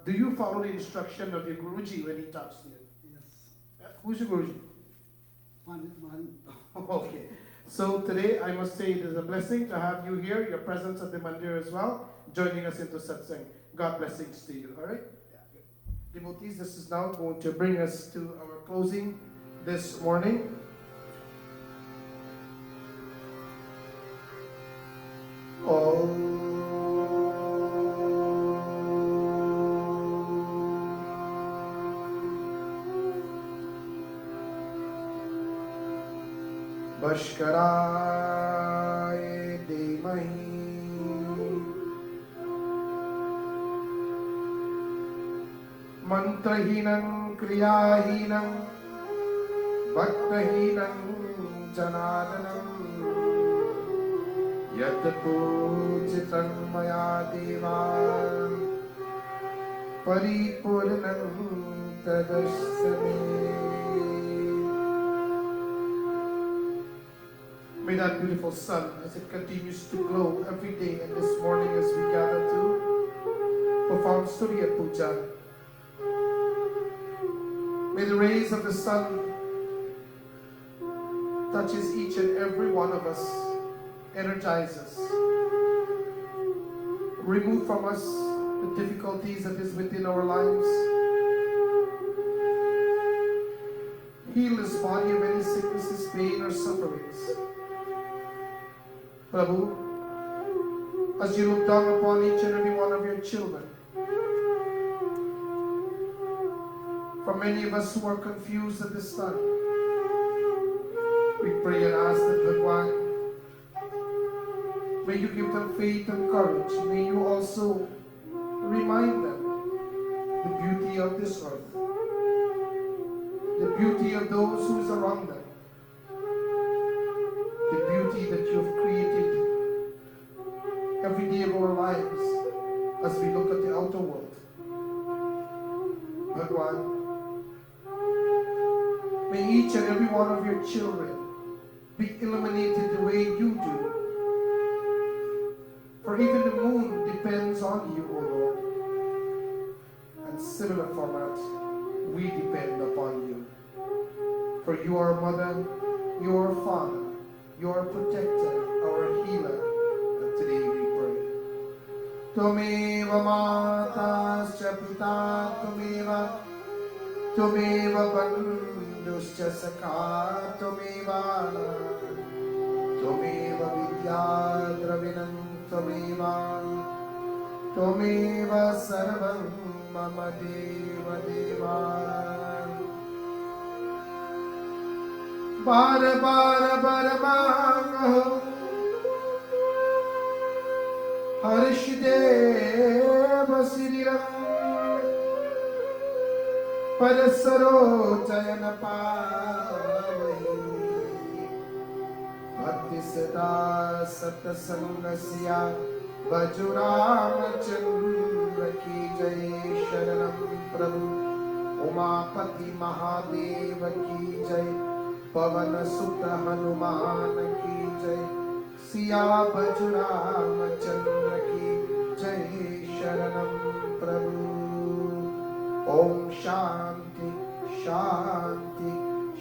do you follow the instruction of your Guruji when he talks to you? Yes. Who's your Guruji? Pandit Mahan. Okay. So today I must say it is a blessing to have you here, your presence at the mandir as well, joining us into satsang. God blessings to you. All right? Yeah. Devotees, this is now going to bring us to our closing this morning. Bashkaraye Demahi Mantrahinam Kriyahinam Bhaktahinam Janadanam Yat Pujitam Maya Deva Paripurnam Tadasame. May that beautiful sun, as it continues to glow every day and this morning as we gather to perform Surya Puja, may the rays of the sun touches each and every one of us, energize us, remove from us the difficulties that is within our lives, heal this body of any sicknesses, pain or sufferings. Prabhu, as you look down upon each and every one of your children, for many of us who are confused at this time, we pray and ask that Bhagwan, may you give them faith and courage. May you also remind them the beauty of this earth, the beauty of those who is around them, the beauty that you have created every day of our lives as we look at the outer world. Bhagwan, may each and every one of your children be illuminated the way you do. For even the moon depends on you, O Lord. And similar format, we depend upon you. For you are mother, you are father, you are protector, our healer. And today we pray. Tumeva matascha pita tumeva bandhuscha sakha tumeva vidya dravinam tumeva sarvam mama deva बार बार कहो हर्ष देव श्रीरंग पर सरोचयन पावहि भक्ति सदा सतसंगस्या भजु रामचंद्र की जय शरणम प्रभु उमापति महादेव की जय पवन सुत हनुमान की जय सिया भजु रामचंद्र की जय शरणम प्रभु ओम शांति शांति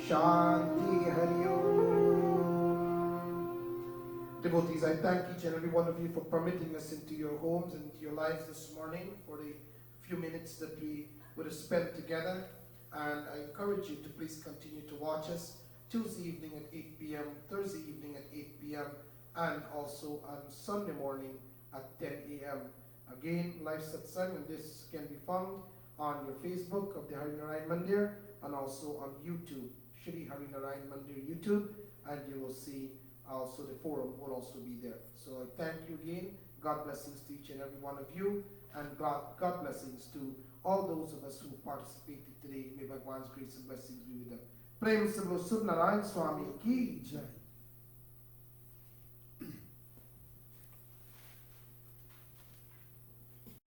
शांति हरि ओम. Devotees, I thank each and every one of you for permitting us into your homes and into your lives this morning for the few minutes that we would have spent together. And I encourage you to please continue to watch us Tuesday evening at 8 p.m., Thursday evening at 8 p.m., and also on Sunday morning at 10 a.m. Again, live satsang, and this can be found on your Facebook of the Harinarayan Mandir and also on YouTube, Shri Harinarayan Mandir YouTube, and you will see also the forum will also be there. So I thank you again. God blessings to each and every one of you, and God blessings to all those of us who participated today. May Bhagwan's grace and blessings be with them. Prem se bolo Sudnarayan Swami ki jai.